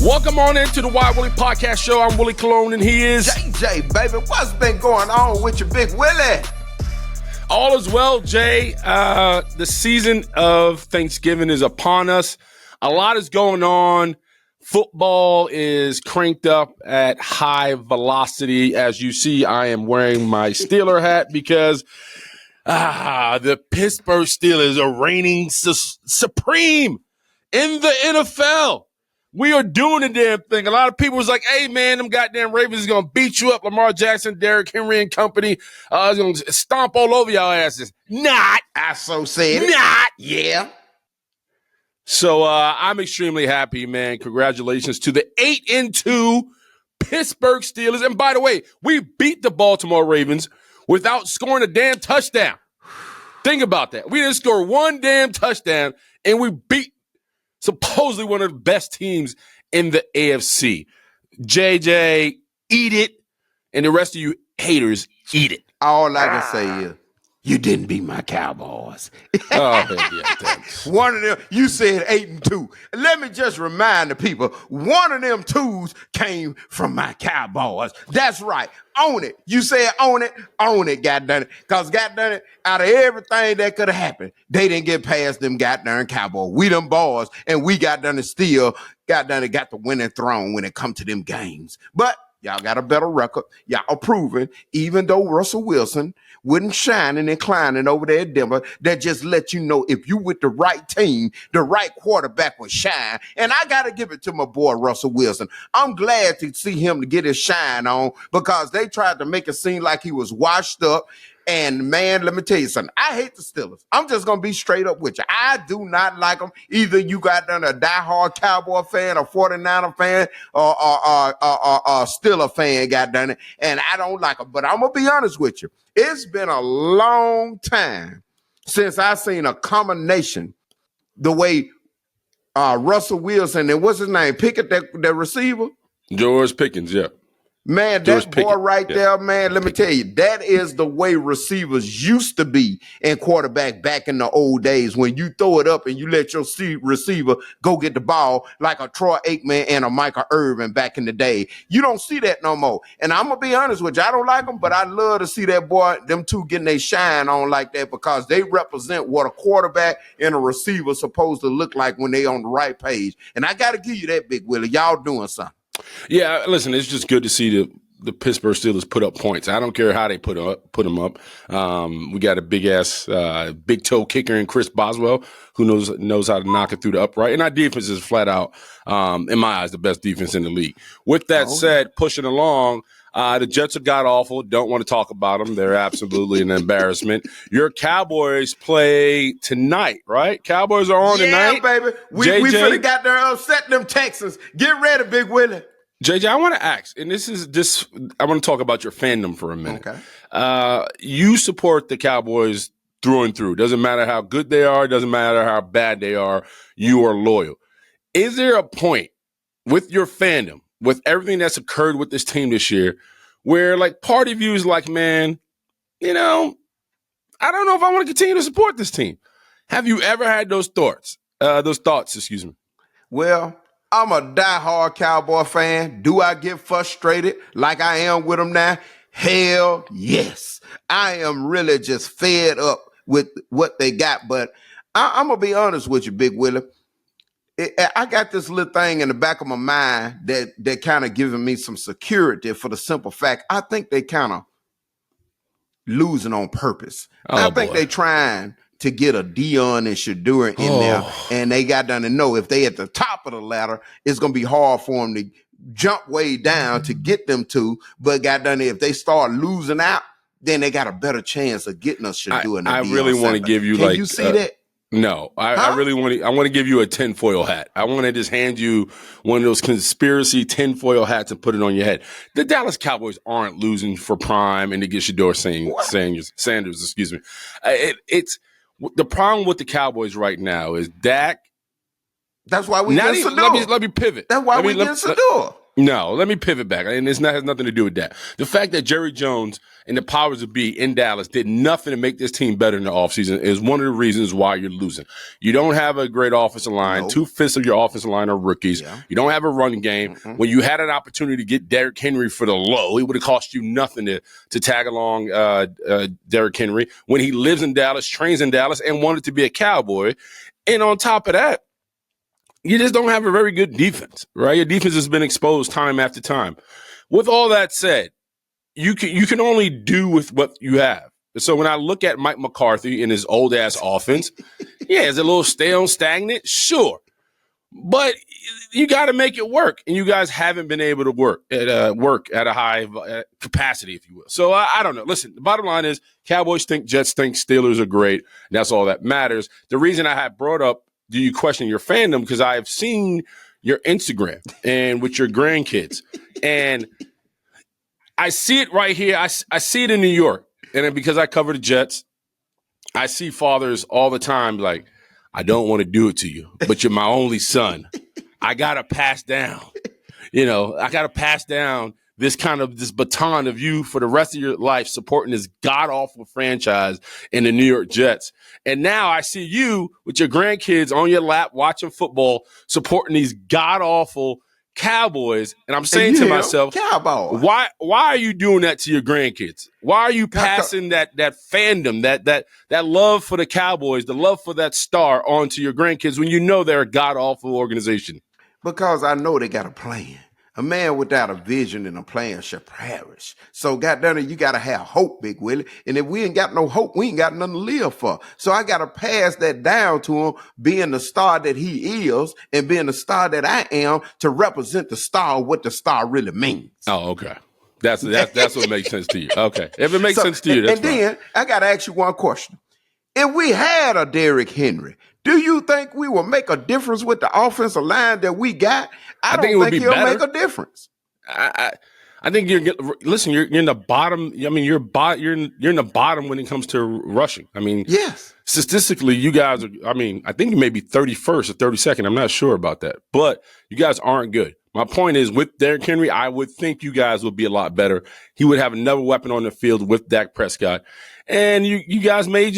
Welcome on into the Wild Willie Podcast Show. I'm Willie Cologne, and he is... JJ, baby. What's been going on with your big Willie? All is well, Jay. The season of Thanksgiving is upon us. A lot is going on. Football is cranked up at high velocity. As you see, I am wearing my Steeler hat because the Pittsburgh Steelers are reigning supreme in the NFL. We are doing the damn thing. A lot of people was like, hey, man, them goddamn Ravens is going to beat you up. Lamar Jackson, Derrick Henry and company is going to stomp all over y'all asses. Not. I so said it. Not. Yeah. So I'm extremely happy, man. Congratulations to the 8-2 Pittsburgh Steelers. And by the way, we beat the Baltimore Ravens without scoring a damn touchdown. Think about that. We didn't score one damn touchdown, and we beat supposedly one of the best teams in the AFC. JJ, eat it. And the rest of you haters, eat it. All I can say is, you didn't beat my Cowboys. Oh, yeah, thanks. One of them, you said 8-2. Let me just remind the people, one of them twos came from my Cowboys. That's right. Own it. You said own it, goddamn it. Because goddamn it, out of everything that could have happened, they didn't get past them goddamn Cowboys. We them boys, and we goddamn it still goddamn it got the winning throne when it come to them games. But y'all got a better record. Y'all proving, even though Russell Wilson wouldn't shine and inclining over there at Denver, that just let you know if you with the right team, the right quarterback will shine. And I got to give it to my boy Russell Wilson. I'm glad to see him to get his shine on because they tried to make it seem like he was washed up. And, man, let me tell you something. I hate the Steelers. I'm just going to be straight up with you. I do not like them. Either you got done a diehard Cowboy fan, a 49er fan, or a Steeler fan got done it, and I don't like them. But I'm going to be honest with you. It's been a long time since I seen a combination the way Russell Wilson and what's his name, Pickett, that receiver? George Pickens, yeah. Man, that boy right there, man, let me tell you, that is the way receivers used to be in quarterback back in the old days when you throw it up and you let your receiver go get the ball like a Troy Aikman and a Michael Irvin back in the day. You don't see that no more. And I'm going to be honest with you, I don't like them, but I love to see that boy, them two getting their shine on like that because they represent what a quarterback and a receiver supposed to look like when they on the right page. And I got to give you that, Big Willie. Y'all doing something. Yeah, listen, it's just good to see the Pittsburgh Steelers put up points. I don't care how they put them up. We got a big-ass big toe kicker in Chris Boswell who knows how to knock it through the upright. And our defense is flat out, in my eyes, the best defense in the league. With that said, pushing along, the Jets are god-awful. Don't want to talk about them. They're absolutely an embarrassment. Your Cowboys play tonight, right? Cowboys are on tonight. Yeah, baby. We finna got there upset them Texans. Get ready, Big Willie. JJ, I want to ask, and I want to talk about your fandom for a minute. Okay. You support the Cowboys through and through. Doesn't matter how good they are. Doesn't matter how bad they are. You are loyal. Is there a point with your fandom, with everything that's occurred with this team this year, where like part of you is like, man, I don't know if I want to continue to support this team. Have you ever had those thoughts? Excuse me. Well, I'm a diehard Cowboy fan. Do I get frustrated like I am with them now? Hell yes. I am really just fed up with what they got. But I'm going to be honest with you, Big Willie. I got this little thing in the back of my mind that kind of giving me some security for the simple fact I think they kind of losing on purpose. I think they trying to get a Dion and Shadur in there, and they got done to know if they at the top of the ladder, it's going to be hard for them to jump way down to get them to, but got done if they start losing out, then they got a better chance of getting us Shadur. I really want to give you Can you see that? No, I really want to. I want to give you a tinfoil hat. I want to just hand you one of those conspiracy tinfoil hats and put it on your head. The Dallas Cowboys aren't losing for prime and to get Shador Sanders. Excuse me. It's the problem with the Cowboys right now is Dak. That's why we get Shador. Let me pivot. That's why we get Shador. No, let me pivot back, and has nothing to do with that. The fact that Jerry Jones and the powers that be in Dallas did nothing to make this team better in the offseason is one of the reasons why you're losing. You don't have a great offensive line. Nope. 2/5 of your offensive line are rookies. Yeah. You don't have a run game. When you had an opportunity to get Derrick Henry for the low, it would have cost you nothing to tag along Derrick Henry when he lives in Dallas, trains in Dallas, and wanted to be a Cowboy. And on top of that, you just don't have a very good defense, right? Your defense has been exposed time after time. With all that said, you can only do with what you have. So when I look at Mike McCarthy and his old-ass offense, yeah, is it a little stale and stagnant? Sure. But you got to make it work, and you guys haven't been able to work at a high capacity, if you will. So I don't know. Listen, the bottom line is Cowboys stink, Jets stink, Steelers are great. And that's all that matters. The reason I had brought up, do you question your fandom? Because I have seen your Instagram and with your grandkids. And I see it right here. I see it in New York. And then because I cover the Jets, I see fathers all the time like, I don't want to do it to you, but you're my only son. I got to pass down. I got to pass down this baton of you for the rest of your life supporting this god-awful franchise in the New York Jets. And now I see you with your grandkids on your lap watching football, supporting these god-awful Cowboys. And I'm saying to myself, Cowboy. why are you doing that to your grandkids? Why are you passing that fandom, that love for the Cowboys, the love for that star onto your grandkids when you know they're a god-awful organization? Because I know they got a plan. A man without a vision and a plan shall perish. So, goddamn it, you got to have hope, Big Willie. And if we ain't got no hope, we ain't got nothing to live for. So I got to pass that down to him, being the star that he is and being the star that I am, to represent the star, what the star really means. Oh, okay. That's what makes sense to you. Okay. If it makes sense to you, that's fine. Then I got to ask you one question. If we had a Derrick Henry, do you think we will make a difference with the offensive line that we got? I don't think he'll make a difference. I think you're in the bottom. I mean, you're in the bottom when it comes to rushing. I mean, yes. Statistically, you guys are. I mean, I think you may be 31st or 32nd. I'm not sure about that, but you guys aren't good. My point is, with Derrick Henry, I would think you guys would be a lot better. He would have another weapon on the field with Dak Prescott. And you guys may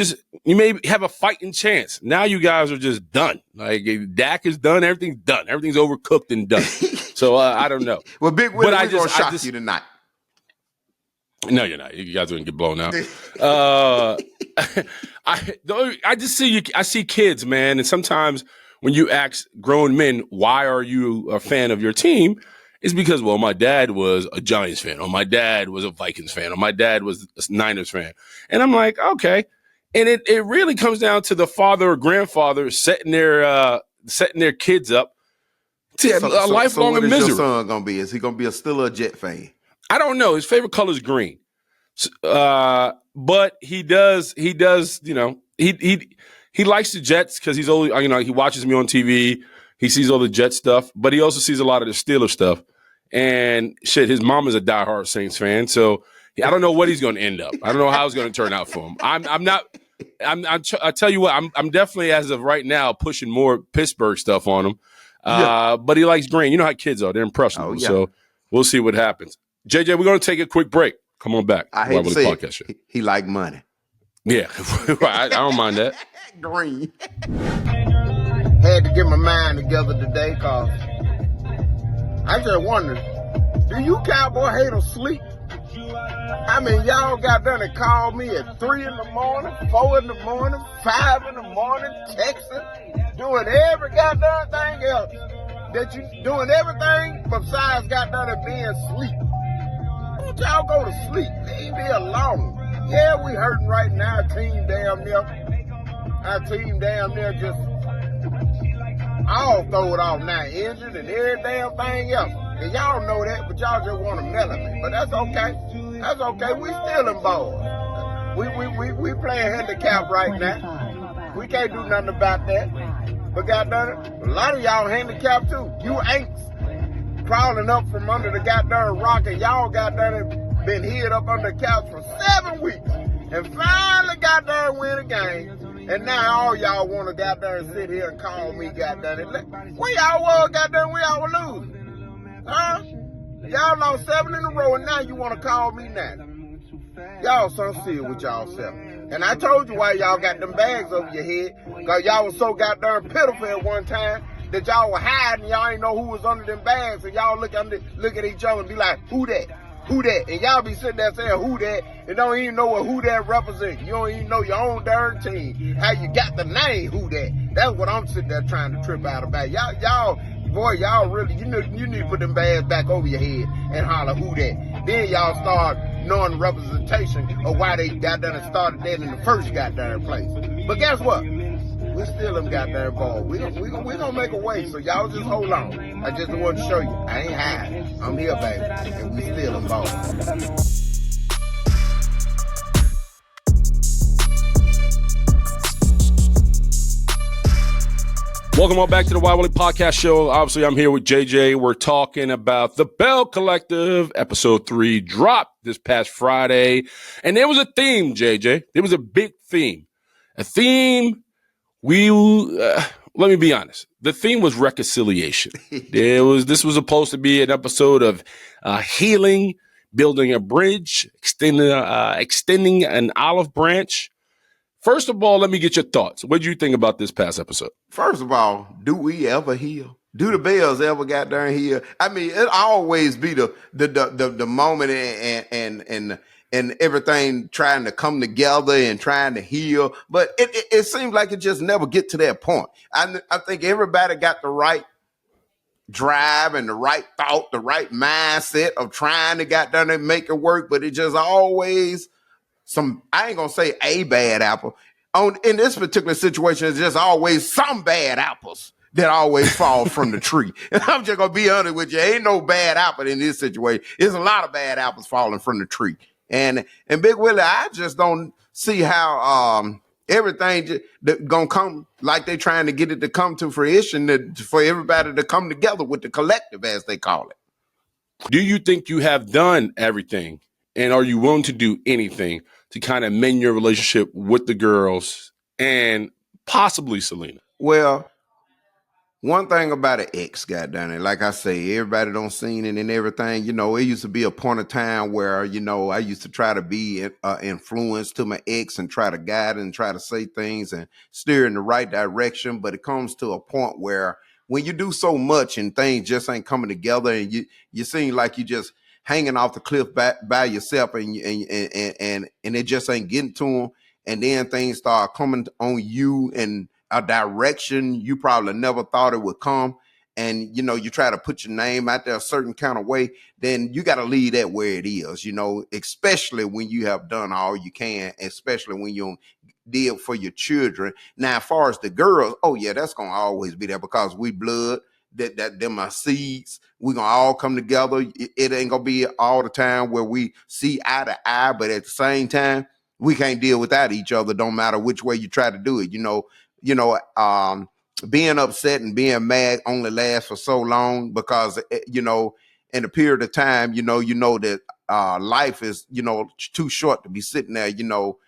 have a fighting chance. Now you guys are just done. Like, Dak is done. Everything's done. Everything's overcooked and done. So I don't know. Well, Big Willie, we're going to shock you tonight. No, you're not. You guys are going to get blown out. I see kids, man. And sometimes when you ask grown men, why are you a fan of your team? It's because, well, my dad was a Giants fan, or my dad was a Vikings fan, or my dad was a Niners fan. And I'm like, okay. And it really comes down to the father or grandfather setting their kids up to a lifelong misery. What is your son going to be? Is he going to be still a Jet fan? I don't know. His favorite color is green. But he does, he likes the Jets because he's always, he watches me on TV. He sees all the Jet stuff, but he also sees a lot of the Steelers stuff. And shit, his mom is a diehard Saints fan, so I don't know what he's going to end up. I don't know how it's going to turn out for him. I tell you what, I'm definitely, as of right now, pushing more Pittsburgh stuff on him. But he likes green. You know how kids are; they're impressionable. So we'll see what happens. JJ, we're going to take a quick break. Come on back. I hate to say it. He like money. Yeah, I don't mind that. Green. Had to get my mind together today, cause I just wonder, do you Cowboy haters sleep? I mean, y'all got done and called me at 3 in the morning, 4 in the morning, 5 in the morning, texting, doing every goddamn thing else. That you doing everything besides goddamn it being asleep. Don't y'all go to sleep? Leave me alone. Yeah, we hurting right now. Our team damn near just all throw it off now, injured and every damn thing else. And y'all know that, but y'all just want to mellow me. But that's okay. That's okay. We still involved. We playing handicap right now. We can't do nothing about that. But goddamn it, a lot of y'all handicapped too. You ain't crawling up from under the goddamn rock, and y'all goddamn it been hid up under the couch for 7 weeks. And finally goddamn win a game. And now all y'all want to goddamn sit here and call me goddamn it. Where y'all was goddamn, where y'all were losing? Huh? Y'all lost 7 in a row, and now you want to call me now. Y'all so serious with y'all self. And I told you why y'all got them bags over your head, because y'all was so goddamn pitiful at one time that y'all were hiding. Y'all ain't know who was under them bags, and y'all look at each other and be like, who that? Who that? And y'all be sitting there saying who that and don't even know what who that represents. You don't even know your own darn team. How you got the name who that? That's what I'm sitting there trying to trip out about. Y'all really, you need to put them bags back over your head and holler who that. Then y'all start knowing the representation of why they got done and started that in the first goddamn place. But guess what? We still them goddamn ball. We gonna make a way, so y'all just hold on. I just want to show you. I ain't hiding. I'm here, baby. And we still them ball. Welcome on back to the Willie Podcast Show. Obviously, I'm here with JJ. We're talking about the Belle Collective. Episode 3 dropped this past Friday. And there was a theme, JJ. There was a big theme. A theme let me be honest. The theme was reconciliation. This was supposed to be an episode of healing, building a bridge, extending an olive branch. First of all, let me get your thoughts. What did you think about this past episode? First of all, do we ever heal? Do the Bells ever got down here? I mean, it always be the moment and everything trying to come together and trying to heal, but it seems like it just never get to that point. I think everybody got the right drive and the right thought, the right mindset of trying to get down there and make it work, but it just always I ain't gonna say a bad apple. In this particular situation, it's just always some bad apples that always fall from the tree. And I'm just gonna be honest with you, ain't no bad apple in this situation. There's a lot of bad apples falling from the tree. And Big Willie, I just don't see how everything gonna come like they trying to get it to come to fruition, for everybody to come together with the collective, as they call it. Do you think you have done everything, and are you willing to do anything to kind of mend your relationship with the girls and possibly Selena? Well, one thing about an ex, goddamn it, like I say, everybody don't seen it and everything. You know, it used to be a point of time where, you know, I used to try to be influence to my ex and try to guide and try to say things and steer in the right direction. But it comes to a point where when you do so much and things just ain't coming together, and you seem like you just hanging off the cliff by yourself, and it just ain't getting to them, and then things start coming on you and a direction you probably never thought it would come, and you know, you try to put your name out there a certain kind of way, then you got to leave that where it is, you know, especially when you have done all you can, especially when you deal for your children. Now, as far as the girls, oh yeah, that's gonna always be there, because we blood, that them are seeds. We gonna all come together. It ain't gonna be all the time where we see eye to eye, but at the same time, we can't deal without each other. Don't matter which way you try to do it. Being upset and being mad only lasts for so long, because you know, in a period of time, you know that life is, you know, too short to be sitting there, you know,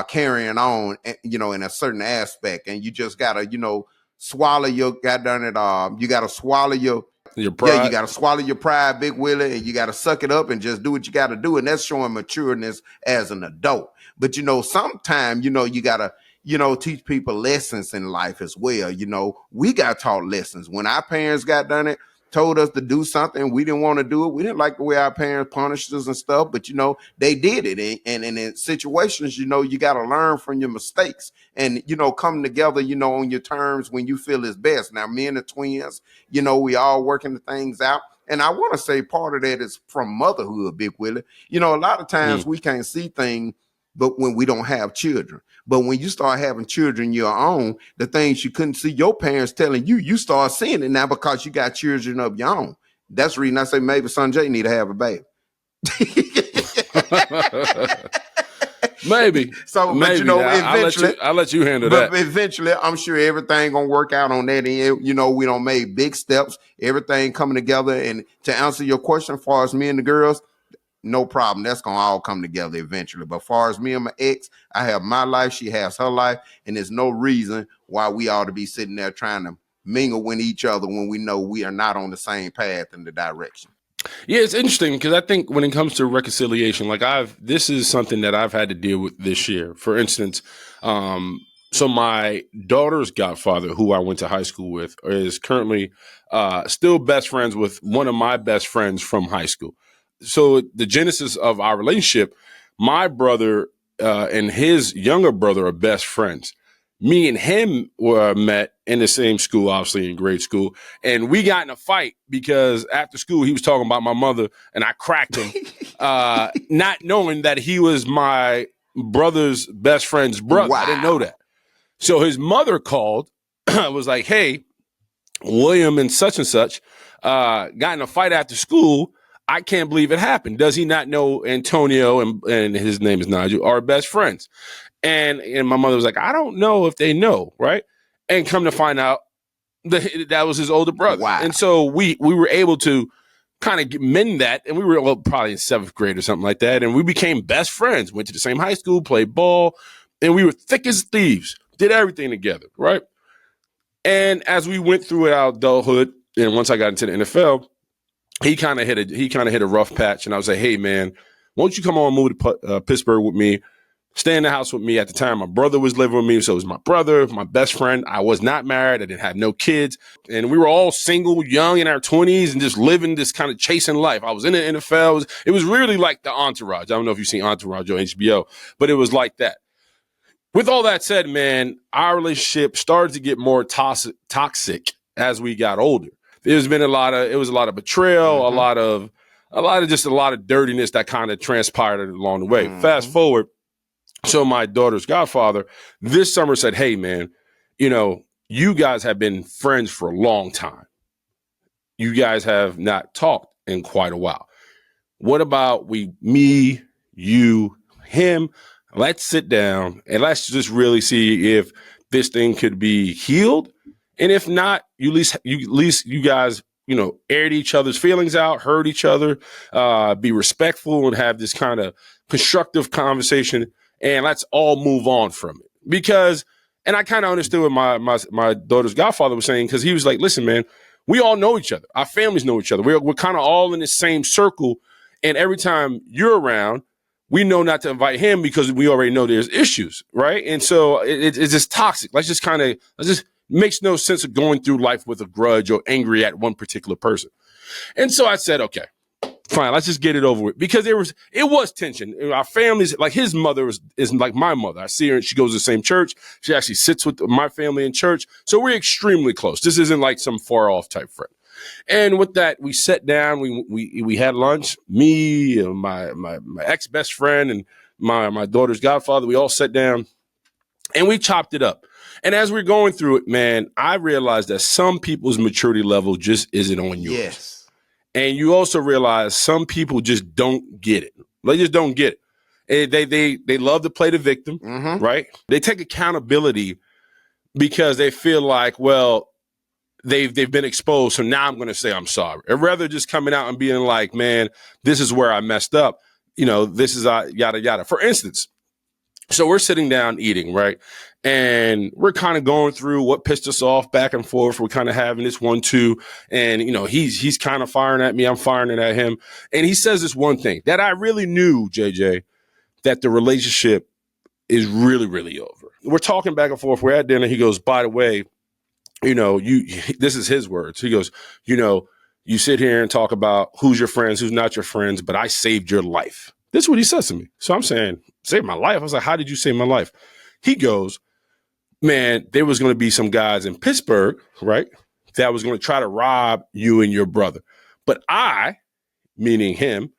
carrying on, you know, in a certain aspect, and you just gotta, you know, swallow your goddamn it. You gotta swallow your pride. Yeah, you gotta swallow your pride, Big Willie, and you gotta suck it up and just do what you gotta do, and that's showing matureness as an adult. But you know, sometimes, you know, you gotta, you know, teach people lessons in life as well. You know, we got taught lessons when our parents got done it, told us to do something, we didn't want to do it. We didn't like the way our parents punished us and stuff, but you know, they did it. And in situations, you know, you got to learn from your mistakes and, you know, come together, you know, on your terms when you feel is best. Now, me and the twins, you know, we all working the things out. And I want to say part of that is from motherhood, Big Willie. You know, a lot of times we can't see things, but when we don't have children. But when you start having children your own, the things you couldn't see your parents telling you, you start seeing it now because you got children of your own. That's the reason I say maybe Sanjay need to have a baby. Maybe. So, maybe. But you know, eventually, I'll let you handle that. But eventually, I'm sure everything gonna work out on that. And you know, we don't make big steps. Everything coming together. And to answer your question, as far as me and the girls, no problem. That's going to all come together eventually. But as far as me and my ex, I have my life. She has her life. And there's no reason why we ought to be sitting there trying to mingle with each other when we know we are not on the same path in the direction. Yeah, it's interesting because I think when it comes to reconciliation, like this is something that I've had to deal with this year. For instance, so my daughter's godfather, who I went to high school with, is currently still best friends with one of my best friends from high school. So the genesis of our relationship, my brother and his younger brother are best friends. Me and him were met in the same school, obviously in grade school. And we got in a fight because after school, he was talking about my mother and I cracked him, not knowing that he was my brother's best friend's brother. Wow. I didn't know that. So his mother called, was like, hey, William and such got in a fight after school. I can't believe it happened. Does he not know Antonio and his name is Nigel are best friends? And my mother was like, I don't know if they know, right? And come to find out that was his older brother. Wow. And so we were able to kind of mend that. And we were probably in 7th grade or something like that. And we became best friends, went to the same high school, played ball, and we were thick as thieves, did everything together, right? And as we went through our adulthood, and once I got into the NFL, he kind of hit a rough patch. And I was like, hey, man, won't you come on and move to Pittsburgh with me? Stay in the house with me. At the time, my brother was living with me. So it was my brother, my best friend. I was not married. I didn't have no kids. And we were all single, young in our 20s and just living this kind of chasing life. I was in the NFL. It was really like the Entourage. I don't know if you've seen Entourage on HBO, but it was like that. With all that said, man, our relationship started to get more toxic as we got older. It was a lot of betrayal, mm-hmm. a lot of dirtiness that kind of transpired along the way. Mm-hmm. Fast forward. So my daughter's godfather this summer said, hey, man, you guys have been friends for a long time. You guys have not talked in quite a while. What about me, you, him? Let's sit down and let's just really see if this thing could be healed. And if not, at least you guys, aired each other's feelings out, heard each other, be respectful and have this kind of constructive conversation. And let's all move on from it. Because, and I kind of understood what my daughter's godfather was saying, because he was like, listen, man, we all know each other. Our families know each other. We're kind of all in the same circle. And every time you're around, we know not to invite him because we already know there's issues, right? And so it's just toxic. It just makes no sense of going through life with a grudge or angry at one particular person. And so I said, okay. Fine, let's just get it over with, because it was tension. Our families, like his mother is like my mother. I see her and she goes to the same church. She actually sits with my family in church. So we're extremely close. This isn't like some far off type friend. And with that, we sat down, we had lunch, me, my ex best friend and my daughter's godfather, we all sat down and we chopped it up. And as we're going through it, man, I realized that some people's maturity level just isn't on yours. Yes. And you also realize some people just don't get it. They just don't get it. They love to play the victim, mm-hmm. right? They take accountability because they feel like, well, they've been exposed, so now I'm going to say I'm sorry. Or rather just coming out and being like, man, this is where I messed up. This is yada, yada. For instance, so we're sitting down eating, right? And we're kind of going through what pissed us off back and forth. We're kind of having this 1-2. And, he's kind of firing at me. I'm firing at him. And he says this one thing that I really knew, JJ, that the relationship is really, really over. We're talking back and forth. We're at dinner. He goes, by the way, this is his words. He goes, you sit here and talk about who's your friends, who's not your friends, but I saved your life. This is what he says to me. So I'm saying, save my life. I was like, how did you save my life? He goes, man, there was going to be some guys in Pittsburgh, right, that was going to try to rob you and your brother. But I, meaning him,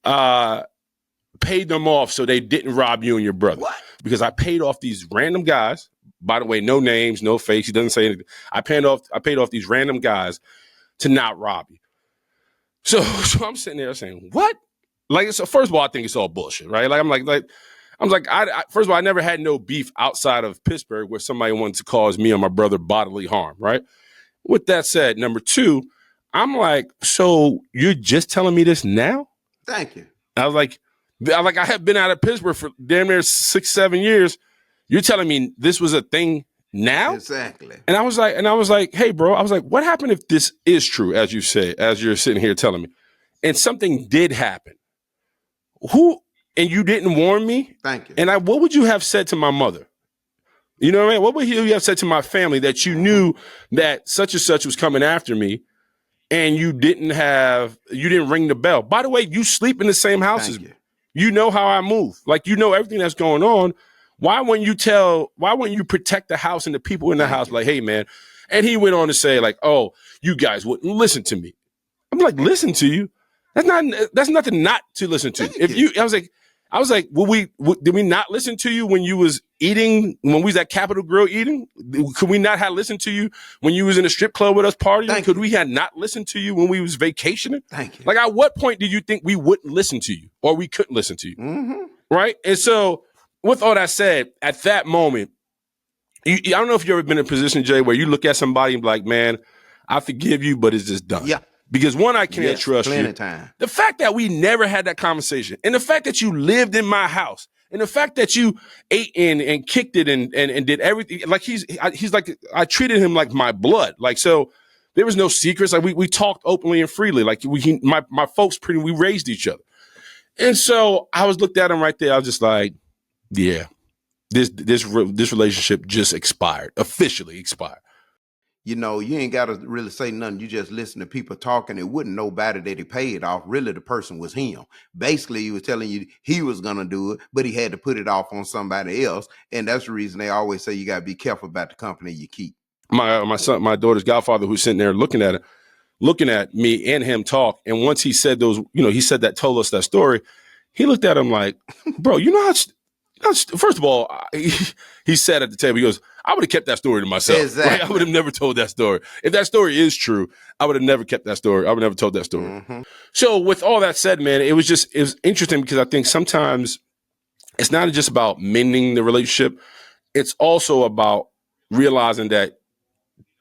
paid them off so they didn't rob you and your brother. What? Because I paid off these random guys. By the way, no names, no face. He doesn't say anything. I paid off these random guys to not rob you. So I'm sitting there saying, what? Like, so first of all, I think it's all bullshit, right? First of all, I never had no beef outside of Pittsburgh where somebody wanted to cause me or my brother bodily harm, right? With that said, number two, I'm like, so you're just telling me this now? Thank you. I was like, I have been out of Pittsburgh for damn near 6-7 years. You're telling me this was a thing now? Exactly. And I was like, hey, bro, what happened if this is true, as you say, as you're sitting here telling me? and something did happen, who, and you didn't warn me. Thank you. And what would you have said to my mother? You know what I mean? What would you have said to my family that you knew that such and such was coming after me, and you didn't ring the bell? By the way, you sleep in the same house as me. You know how I move. Like, you know everything that's going on. Why wouldn't you protect the house and the people in the house? Like, hey, man. And he went on to say, like, oh, you guys wouldn't listen to me. I'm like, listen to you? That's nothing not to listen to. I was like, did we not listen to you when you was eating, when we was at Capitol Grill eating? Could we not have listened to you when you was in a strip club with us partying? Could we have not listened to you when we was vacationing? Thank you. Like, at what point did you think we wouldn't listen to you or we couldn't listen to you? Mm-hmm. Right? And so with all that said, at that moment, I don't know if you've ever been in a position, Jay, where you look at somebody and be like, man, I forgive you, but it's just done. Yeah. Because one, I can't trust you. Time. The fact that we never had that conversation, and the fact that you lived in my house, and the fact that you ate in and kicked it and did everything, like he's like, I treated him like my blood. Like, so there was no secrets. Like, we talked openly and freely. Like, my folks we raised each other. And so I was looked at him right there. I was just like, yeah, this relationship just officially expired. You know, you ain't got to really say nothing. You just listen to people talking. It wasn't nobody that he paid off. Really, the person was him. Basically, he was telling you he was going to do it, but he had to put it off on somebody else. And that's the reason they always say you got to be careful about the company you keep. My daughter's godfather, who's sitting there looking at me and him talk. And once he said told us that story, he looked at him like, bro, you know how first of all, he said at the table, he goes, I would have kept that story to myself. Exactly. Like, I would have never told that story. If that story is true, I would have never kept that story. I would have never told that story. Mm-hmm. So with all that said, man, it was interesting because I think sometimes it's not just about mending the relationship. It's also about realizing that,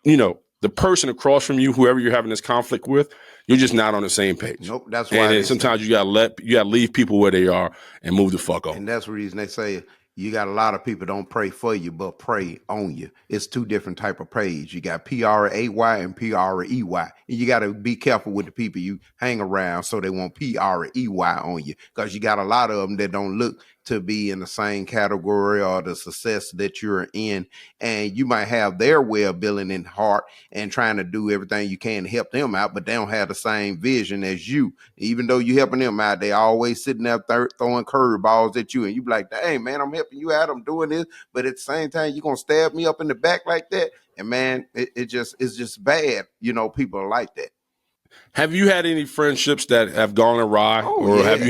you know, the person across from you, whoever you're having this conflict with, you're just not on the same page. Nope, that's why. And then sometimes you gotta leave people where they are and move the fuck on. And that's the reason they say you got a lot of people don't pray for you, but pray on you. It's two different type of praise. You got P-R-A-Y and P-R-E-Y. And you got to be careful with the people you hang around so they won't P-R-E-Y on you. Because you got a lot of them that don't look to be in the same category or the success that you're in. And you might have their way of building in heart and trying to do everything you can to help them out, but they don't have the same vision as you. Even though you're helping them out, they always sitting there throwing curveballs at you. And you be like, hey, man, I'm helping you out. I'm doing this. But at the same time, you're going to stab me up in the back like that. And man, it's just bad. You know, people are like that. Have you had any friendships that have gone awry, have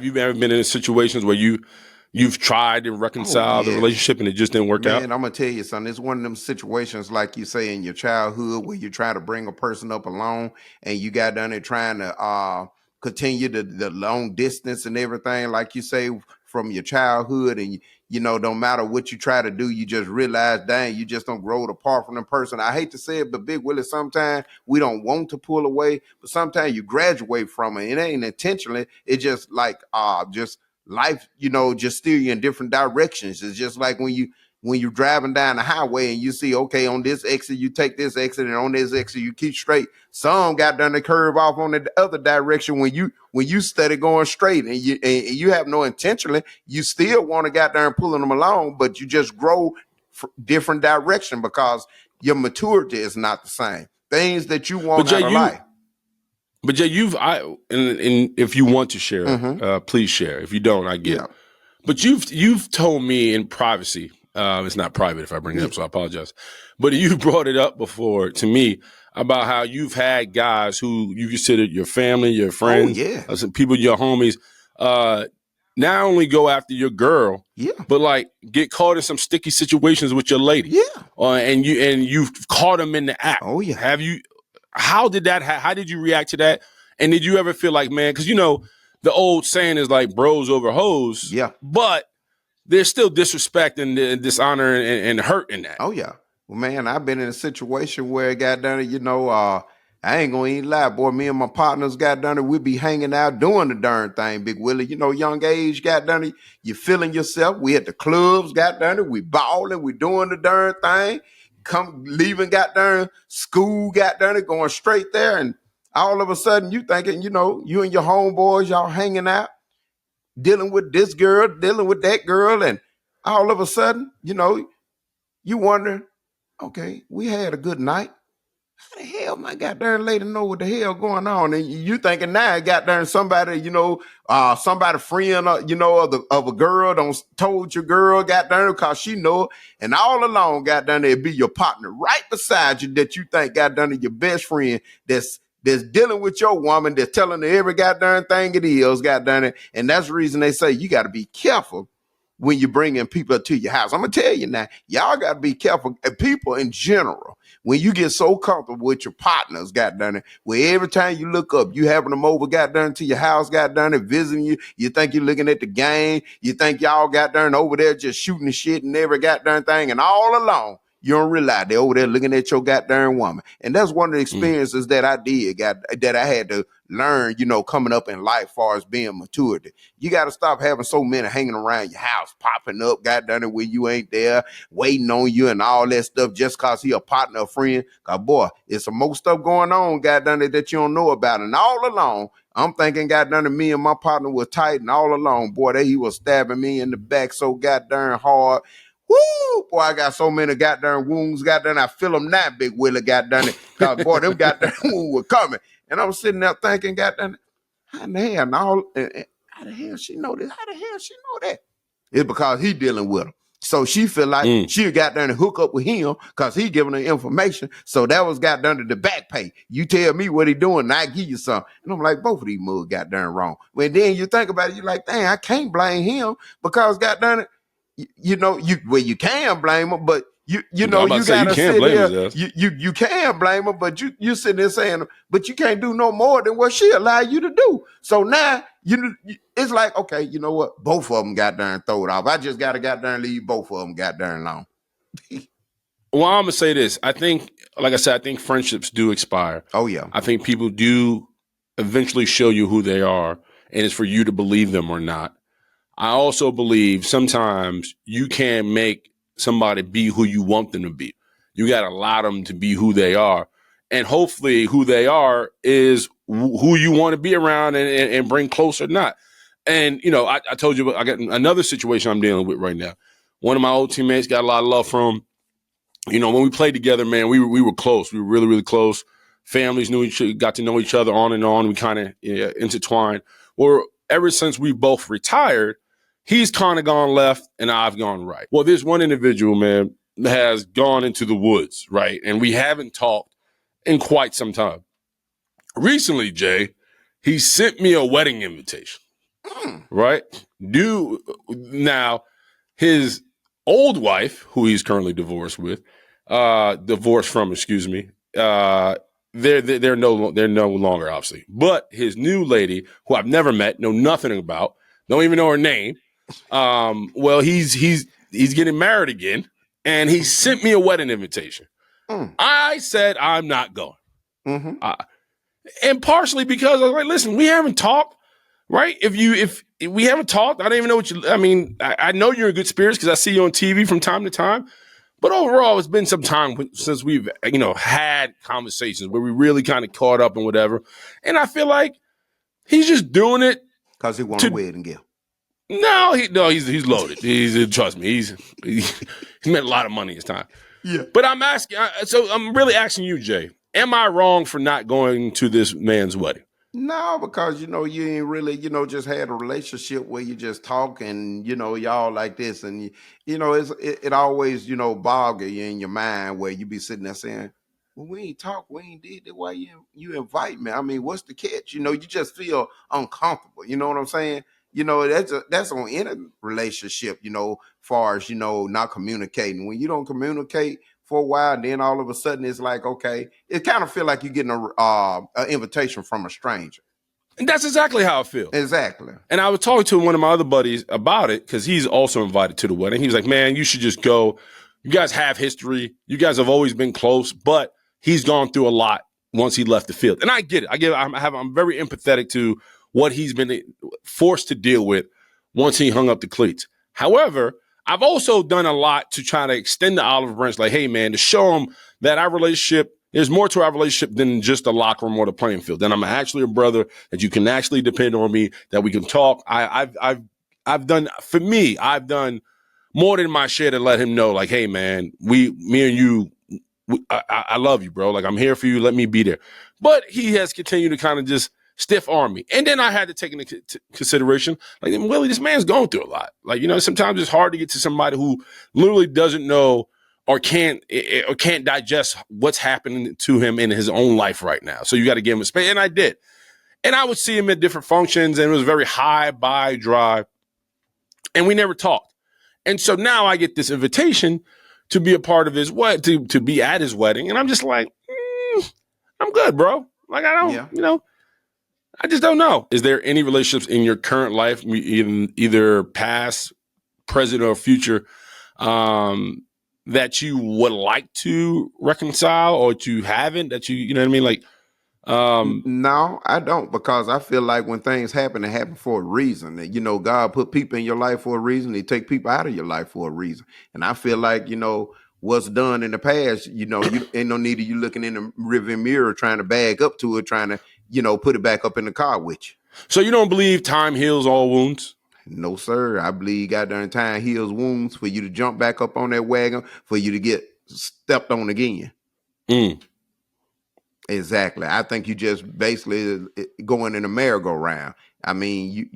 you ever been in situations where you've tried to reconcile the relationship and it just didn't work out? Man, I'm gonna tell you something. It's one of them situations like you say in your childhood where you try to bring a person up along and you got done it trying to continue the long distance and everything, like you say, from your childhood, and you know, no matter what you try to do, you just realize, dang, you just don't grow apart from the person. I hate to say it, but Big Willie, sometimes we don't want to pull away, but sometimes you graduate from it. It ain't intentionally. It's just like just life, you know, just steer you in different directions. It's just like when you're driving down the highway and you see, okay, on this exit, you take this exit, and on this exit, you keep straight. Some got done to curve off on the other direction when you steady going straight and you have no intentionally, you still want to get there and pulling them along, but you just grow different direction because your maturity is not the same. Things that you want out of life. But Jay, and if you want to share, please share. If you don't, I get it. But you've told me in privacy, it's not private if I bring it up, so I apologize. But you brought it up before to me about how you've had guys who you considered your family, your friends, some people, your homies, not only go after your girl, but like get caught in some sticky situations with your lady, and you've caught them in the act. Have you? How did you react to that? And did you ever feel like, man, because you know the old saying is like bros over hoes, but there's still disrespect and dishonor and hurt in that. Well, man, I've been in a situation where it got done, you know, I ain't gonna even lie, boy. Me and my partners got done it. We be hanging out doing the darn thing, Big Willie. You know, young age got done it. You feeling yourself. We at the clubs got done it. We balling. We doing the darn thing. Leaving got done. School got done it. Going straight there. And All of a sudden, you thinking, you and your homeboys, y'all hanging out, dealing with this girl, dealing with that girl, and all of a sudden, you wondering, okay, we had a good night. How the hell my goddamn lady know what the hell going on? And you thinking now, goddamn somebody, somebody friend, of a girl don't told your girl, goddamn, because she know it. And all along, goddamn, it'd be your partner right beside you that you think, goddamn, your best friend that's dealing with your woman, that's telling her every goddamn thing it is, goddamn it. And that's the reason they say you got to be careful when you're bringing people to your house. I'm going to tell you now, y'all got to be careful. People in general, when you get so comfortable with your partners, goddamn it, where every time you look up, you having them over, goddamn, to your house, goddamn it, visiting you. You think you're looking at the game. You think y'all goddamn over there just shooting the shit and every goddamn thing. And all along, you don't realize they're over there looking at your goddamn woman. And that's one of the experiences that I did, that I had to learn, coming up in life, far as being maturity. You got to stop having so many hanging around your house, popping up, goddamn it, where you ain't there, waiting on you and all that stuff just because he a partner, a friend. Because, boy, it's some more stuff going on, goddamn it, that you don't know about. And all along, I'm thinking, goddamn it, me and my partner were tight, and all along, boy, he was stabbing me in the back so goddamn hard. Woo! Boy, I got so many goddamn wounds, goddamn, I feel them now, Big Willie, goddamn it. Because, boy, them goddamn wounds were coming. And I'm sitting there thinking, goddamn, how the hell she know this? How the hell she know that? It's because he dealing with her. So she feel like she got down to hook up with him because he giving her information. So that was got done to the back pay. You tell me what he doing, and I give you some. And I'm like, both of these mugs got done wrong. When then you think about it, you're like, dang, I can't blame him because got done it. You can blame him, but you gotta sit there. You can blame him, but you sitting there saying, but you can't do no more than what she allowed you to do. So now it's like, okay, you know what? Both of them got darn throw it off. I just gotta leave both of them got darn long. Well, I'm gonna say this. I think, like I said, I think friendships do expire. Oh yeah. I think people do eventually show you who they are, and it's for you to believe them or not. I also believe sometimes you can't make somebody be who you want them to be. You got to allow them to be who they are. And hopefully who they are is who you want to be around and bring close or not. And, I told you, I got another situation I'm dealing with right now. One of my old teammates got a lot of love from, when we played together, man, we were close. We were really, really close. Families got to know each other on and on. We kind of intertwined. Well, ever since we both retired, he's kind of gone left and I've gone right. Well, this one individual, man, has gone into the woods, right? And we haven't talked in quite some time. Recently, Jay, he sent me a wedding invitation, right? Now, his old wife, who he's currently divorced from, excuse me, they're no longer, obviously. But his new lady, who I've never met, know nothing about, don't even know her name. Well, he's getting married again, and he sent me a wedding invitation. I said I'm not going, and partially because I was like, listen, we haven't talked, right? If we haven't talked, I don't even know what you. I mean, I know you're in good spirits because I see you on TV from time to time. But overall, it's been some time since we've had conversations where we really kind of caught up and whatever. And I feel like he's just doing it because he wants a wedding gift. No, he's loaded. Trust me, he's made a lot of money this time. Yeah. But I'm really asking you, Jay, am I wrong for not going to this man's wedding? No, because you ain't really just had a relationship where you just talk and y'all like this, and it always boggle you in your mind where you be sitting there saying, well, we ain't talk, we ain't did that. Why you invite me? I mean, what's the catch? You just feel uncomfortable. You know what I'm saying? That's on any relationship, far as, not communicating. When you don't communicate for a while, then all of a sudden it's like, okay, it kind of feel like you're getting an invitation from a stranger. And that's exactly how I feel. Exactly. And I was talking to one of my other buddies about it because he's also invited to the wedding. He was like, man, you should just go. You guys have history. You guys have always been close, but he's gone through a lot once he left the field. And I get it. I'm very empathetic to what he's been forced to deal with once he hung up the cleats. However, I've also done a lot to try to extend the olive branch, like, hey, man, to show him that our relationship There's more to our relationship than just the locker room or the playing field. Then I'm actually a brother that you can actually depend on me, that we can talk. I've done, for me, I've done more than my share to let him know, like, hey, man, me and you, I love you, bro. Like, I'm here for you. Let me be there. But he has continued to kind of just stiff arm me. And then I had to take into consideration, like, Willie, this man's going through a lot. Like, sometimes it's hard to get to somebody who literally doesn't know or can't digest what's happening to him in his own life right now. So you got to give him a space. And I did. And I would see him at different functions, and it was very high, by, dry. And we never talked. And so now I get this invitation to be a part of his to be at his wedding. And I'm just like, I'm good, bro. Like, I don't, I just don't know. Is there any relationships in your current life, either past, present, or future, that you would like to reconcile, or that you haven't, that you know what I mean? Like, no, I don't, because I feel like when things happen, they happen for a reason. And, God put people in your life for a reason. He take people out of your life for a reason. And I feel like, what's done in the past, you ain't no need of you looking in the rearview mirror trying to bag up to it, trying to, put it back up in the car with you. So you don't believe time heals all wounds? No, sir. I believe goddamn time heals wounds for you to jump back up on that wagon, for you to get stepped on again. Exactly. I think you just basically going in a merry-go-round. I mean,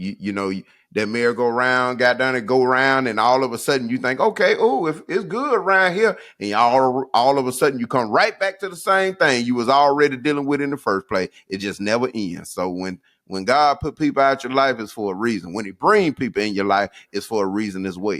that merry-go-round got done and go around, and all of a sudden you think, okay, if it's good around here, and all of a sudden you come right back to the same thing you was already dealing with in the first place. It just never ends. So when God put people out your life, it's for a reason. When he bring people in your life, it's for a reason as well.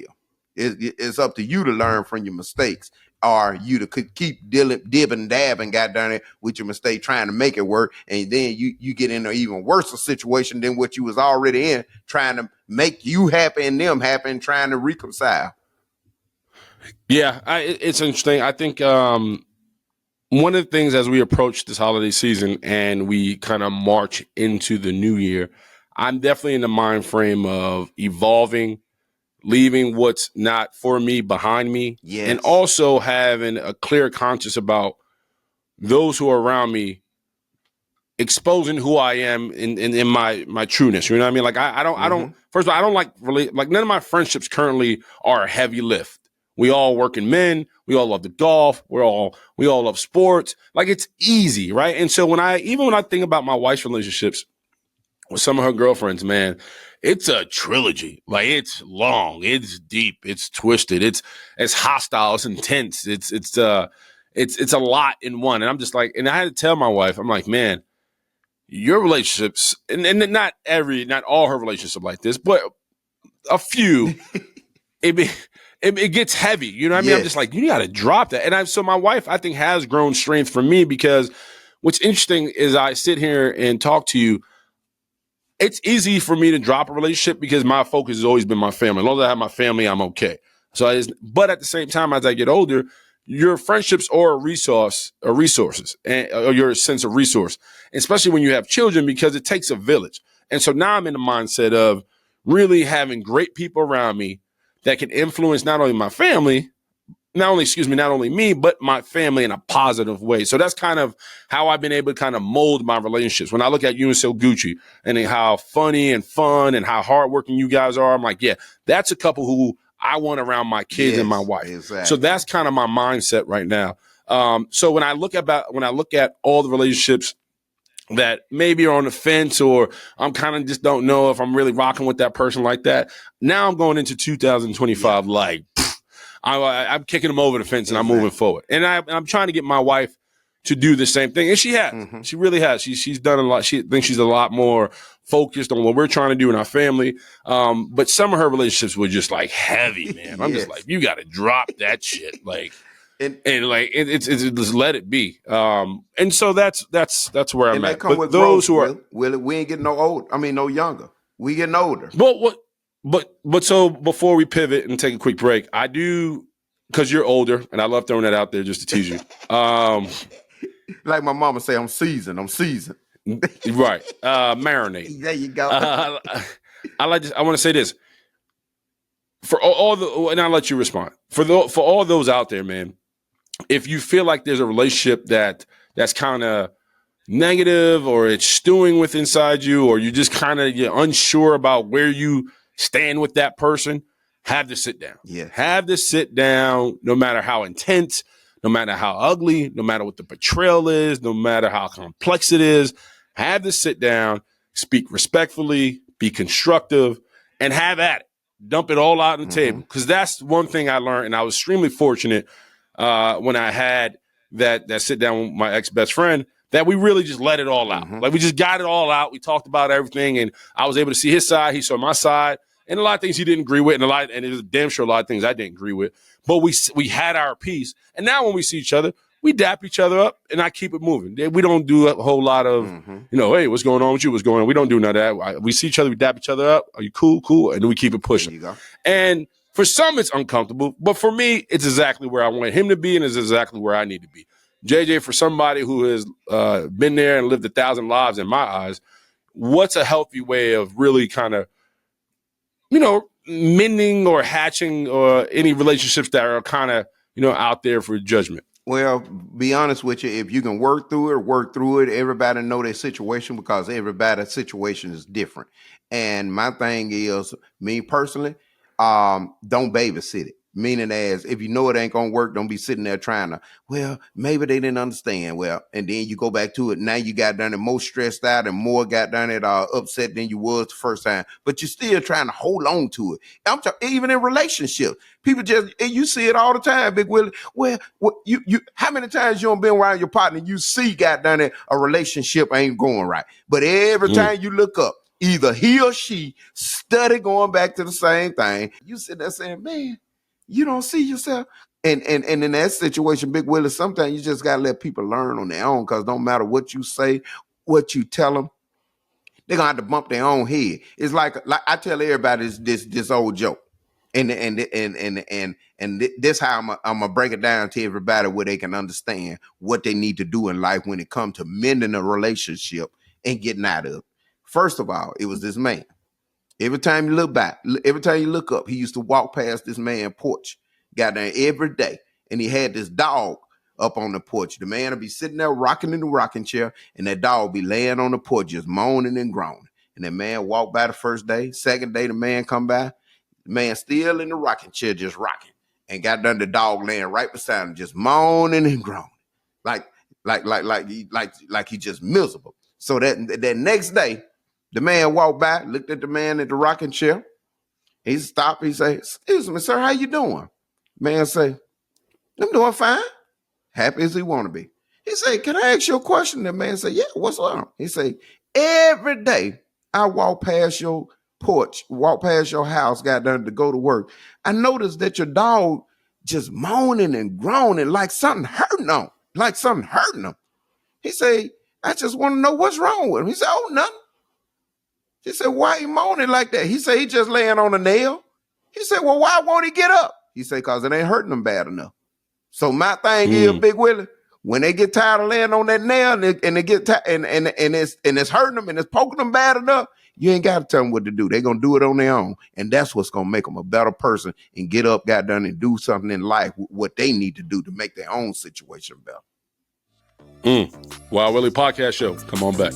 It's up to you to learn from your mistakes, or you to keep dibbing, dabbing, goddamn it, with your mistake, trying to make it work, and then you get in an even worse situation than what you was already in, trying to make you happy and them happy, and trying to reconcile. Yeah, it's interesting. I think one of the things as we approach this holiday season and we kind of march into the new year, I'm definitely in the mind frame of evolving, leaving what's not for me behind me, and also having a clear conscience about those who are around me, exposing who I am in my trueness. You know what I mean? Like, I don't. First of all, I don't like none of my friendships currently are a heavy lift. We all working men. We all love the golf. We all love sports. Like, it's easy, right? And so when I think about my wife's relationships with some of her girlfriends, man, it's a trilogy. Like, it's long, it's deep, it's twisted, it's hostile, it's intense, it's a lot in one. And I'm just like, and I had to tell my wife, I'm like, man, your relationships, and not all her relationships like this, but a few, it gets heavy. You know what I mean? I'm just like, you got to drop that. And so my wife, I think, has grown strength from me, because what's interesting is I sit here and talk to you. It's easy for me to drop a relationship because my focus has always been my family. As long as I have my family, I'm okay. But at the same time, as I get older, your friendships are resources, or your sense of resource, especially when you have children, because it takes a village. And so now I'm in the mindset of really having great people around me that can influence not only me, but my family in a positive way. So that's kind of how I've been able to kind of mold my relationships. When I look at you and Sil Gucci, and how funny and fun and how hardworking you guys are, I'm like, yeah, that's a couple who I want around my kids and my wife. Exactly. So that's kind of my mindset right now. So when I look at all the relationships that maybe are on the fence, or I'm kind of just don't know if I'm really rocking with that person like that, now I'm going into 2025 like, I'm kicking them over the fence and I'm moving forward. And I'm trying to get my wife to do the same thing. And she has. Mm-hmm. She really has. She's done a lot. She thinks she's a lot more focused on what we're trying to do in our family. But some of her relationships were just like heavy, man. I'm just like, you got to drop that shit. Like, and it's just let it be. And so that's where I'm at. But those who are, we ain't getting no old. I mean, no younger. We getting older. But so before we pivot and take a quick break, I do, because you're older, and I love throwing that out there just to tease you. Like my mama say, I'm seasoned. Right. Marinate. There you go. I want to say this. For and I'll let you respond. For all those out there, man, if you feel like there's a relationship that that's kind of negative, or it's stewing with inside you, or you just kind of you're unsure about where you stand with that person, have to sit down. Yes. Have to sit down, no matter how intense, no matter how ugly, no matter what the betrayal is, no matter how complex it is. Have to sit down, speak respectfully, be constructive, and have at it. Dump it all out on the table. Because that's one thing I learned, and I was extremely fortunate when I had that sit down with my ex-best friend, that we really just let it all out. Like, we just got it all out. We talked about everything, and I was able to see his side. He saw my side, and a lot of things he didn't agree with, and it was damn sure a lot of things I didn't agree with. But we had our piece, and now when we see each other, we dap each other up, and I keep it moving. We don't do a whole lot of, hey, what's going on with you? What's going on? We don't do none of that. We see each other, we dap each other up. Are you cool? Cool. And then we keep it pushing. There you go. And for some, it's uncomfortable. But for me, it's exactly where I want him to be, and it's exactly where I need to be. JJ, for somebody who has been there and lived 1,000 lives in my eyes, what's a healthy way of really kind of, mending or hatching or any relationships that are kind of, out there for judgment? Well, be honest with you. If you can work through it. Everybody know their situation, because everybody's situation is different. And my thing is, me personally, don't babysit it. Meaning, as if you know it ain't gonna work, don't be sitting there trying to, well, maybe they didn't understand. Well, and then you go back to it. Now you got done it more stressed out and more got done it upset than you was the first time. But you're still trying to hold on to it. I'm talking, even in relationships, people you see it all the time, Big Willie. Well, you how many times you don't been around your partner, you see got done it, a relationship ain't going right, but every time you look up, either he or she study going back to the same thing. You sit there saying, man, you don't see yourself. And in that situation, Big Willie, sometimes you just gotta let people learn on their own, because don't matter what you say, what you tell them, they're gonna have to bump their own head. It's like I tell everybody this old joke. And this how I'm gonna break it down to everybody where they can understand what they need to do in life when it comes to mending a relationship and getting out of it. First of all, it was this man. Every time you look back, every time you look up, he used to walk past this man's porch, got there every day, and he had this dog up on the porch. The man would be sitting there rocking in the rocking chair, and that dog would be laying on the porch just moaning and groaning. And that man walked by the first day. Second day, the man come by, the man still in the rocking chair just rocking, and got done the dog laying right beside him just moaning and groaning, like he just miserable. So that next day, the man walked by, looked at the man at the rocking chair. He stopped. He said, "Excuse me, sir, how you doing?" Man say, "I'm doing fine." Happy as he want to be. He said, "Can I ask you a question?" The man said, "Yeah, what's up?" He said, "Every day I walk past your porch, walk past your house, got done to go to work. I noticed that your dog just moaning and groaning like something hurting him. He said, "I just want to know what's wrong with him." He said, "Oh, nothing." He said, "Why he moaning like that?" He said, "He just laying on a nail." He said, "Well, why won't he get up?" He said, "Because it ain't hurting him bad enough." So my thing is, Big Willie, when they get tired of laying on that nail and they get tired and it's hurting them and it's poking them bad enough, you ain't got to tell them what to do. They're going to do it on their own. And that's what's going to make them a better person and get up, got done, and do something in life, what they need to do to make their own situation better. Wow, Willie podcast show. Come on back.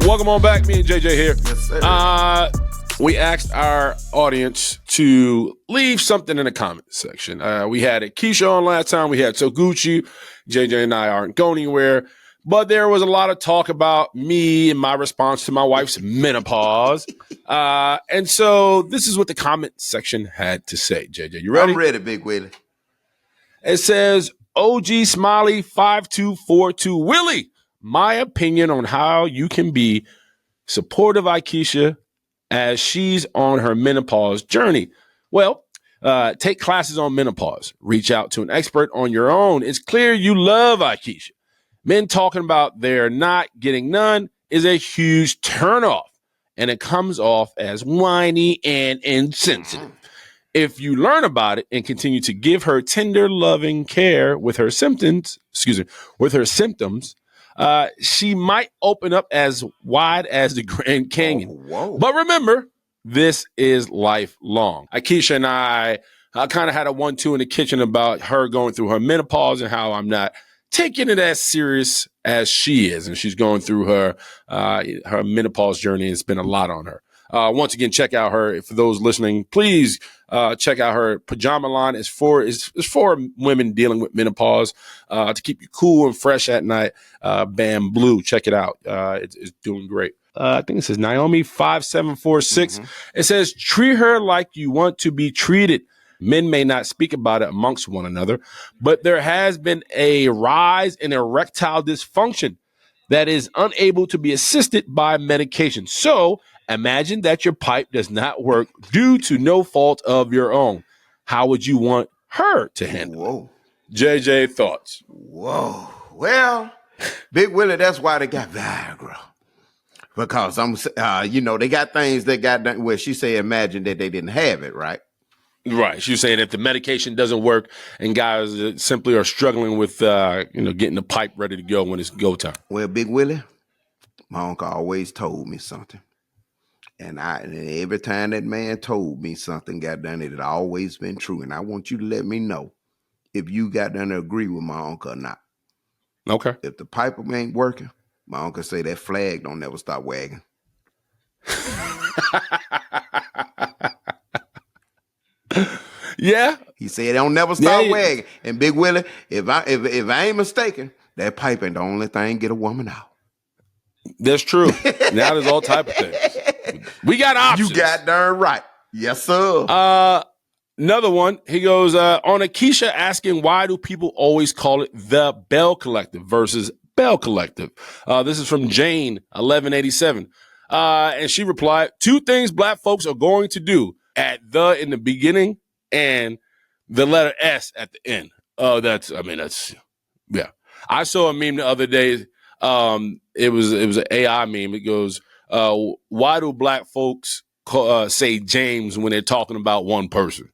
Welcome on back. Me and JJ here. Yes, sir. We asked our audience to leave something in the comment section. We had Keisha on last time. We had Toguchi. JJ and I aren't going anywhere. But there was a lot of talk about me and my response to my wife's menopause. And so this is what the comment section had to say. JJ, you ready? I'm ready, Big Willie. It says, OG Smiley 5242. Willie, my opinion on how you can be supportive of Akeisha as she's on her menopause journey. Well, take classes on menopause. Reach out to an expert on your own. It's clear you love Akeisha. Men talking about they're not getting none is a huge turnoff, and it comes off as whiny and insensitive. If you learn about it and continue to give her tender, loving care with her symptoms, she might open up as wide as the Grand Canyon. Whoa. But remember, This is lifelong. Akeisha and I kind of had a 1-2 in the kitchen about her going through her menopause and how I'm not taking it as serious as she is. And she's going through her menopause journey. It's been a lot on her. Once again, check out her. For those listening, please check out her pajama line. It's for women dealing with menopause to keep you cool and fresh at night. Bam Blue, check it out. It's doing great. I think it says Naomi 5746. It says, treat her like you want to be treated. Men may not speak about it amongst one another, but there has been a rise in erectile dysfunction that is unable to be assisted by medication. So imagine that your pipe does not work due to no fault of your own. How would you want her to handle it? JJ, thoughts? Whoa. Well, Big Willie, that's why they got Viagra. Because they got things that got done where she said, imagine that they didn't have it, right? Right. She was saying if the medication doesn't work and guys simply are struggling with, getting the pipe ready to go when it's go time. Well, Big Willie, my uncle always told me something. And every time that man told me something got done, it had always been true. And I want you to let me know if you got done to agree with my uncle or not. Okay. If the pipe ain't working, my uncle say that flag don't never stop wagging. Yeah. He said it don't never stop wagging. And Big Willie, if I ain't mistaken, that pipe ain't the only thing get a woman out. That's true. Now there's all type of things. We got options. You got darn right. Yes, sir. Another one. He goes, on Akeisha asking, why do people always call it the Belle Collective versus Belle Collective? This is from Jane, 1187. And she replied, 2 things black folks are going to do: add the in the beginning and the letter S at the end. Yeah. I saw a meme the other day. It was an AI meme. It goes, why do black folks say James when they're talking about one person?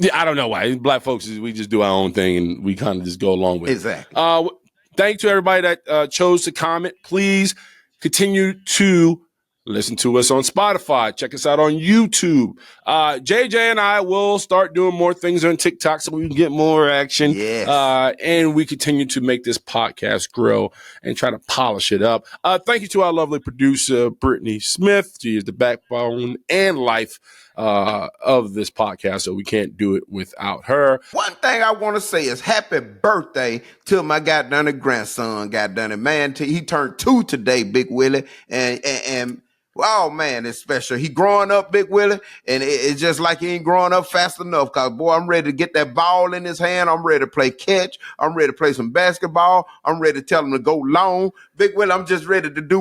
Yeah, I don't know why. Black folks, we just do our own thing and we kind of just go along with it. Exactly. Thank you to everybody that chose to comment. Please continue to listen to us on Spotify. Check us out on YouTube. JJ and I will start doing more things on TikTok so we can get more action. Yes. And we continue to make this podcast grow and try to polish it up. Thank you to our lovely producer, Brittany Smith. She is the backbone and life of this podcast, so we can't do it without her. One thing I want to say is happy birthday to my goddamn grandson. Goddamn man, he turned 2 today, Big Willie, and oh man, it's special. He growing up, Big Willie, and it's just like he ain't growing up fast enough. Cause boy, I'm ready to get that ball in his hand. I'm ready to play catch. I'm ready to play some basketball. I'm ready to tell him to go long. Big Willie, I'm just ready to do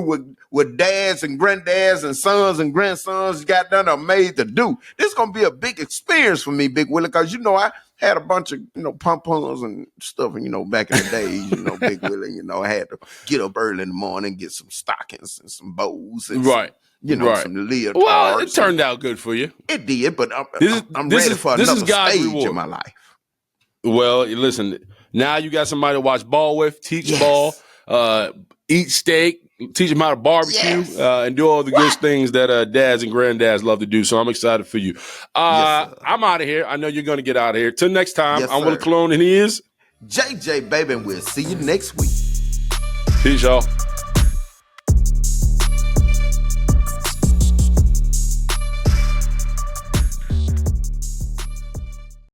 what dads and granddads and sons and grandsons got done are made to do. This is gonna be a big experience for me, Big Willie, cause I had a bunch of, pom-poms and stuff, and, back in the days, Big Willie, I had to get up early in the morning, get some stockings and some bows and right. Some leotards. Well, it turned out good for you. It did, but I'm ready for another stage in my life. Well, listen, now you got somebody to watch ball with, teach ball, eat steak, teach them how to barbecue, and do all the good things that dads and granddads love to do. So I'm excited for you. I'm out of here. I know you're going to get out of here. Till next time, I'm Willie Cologne, and he is JJ, baby, and we'll see you next week. Peace, y'all.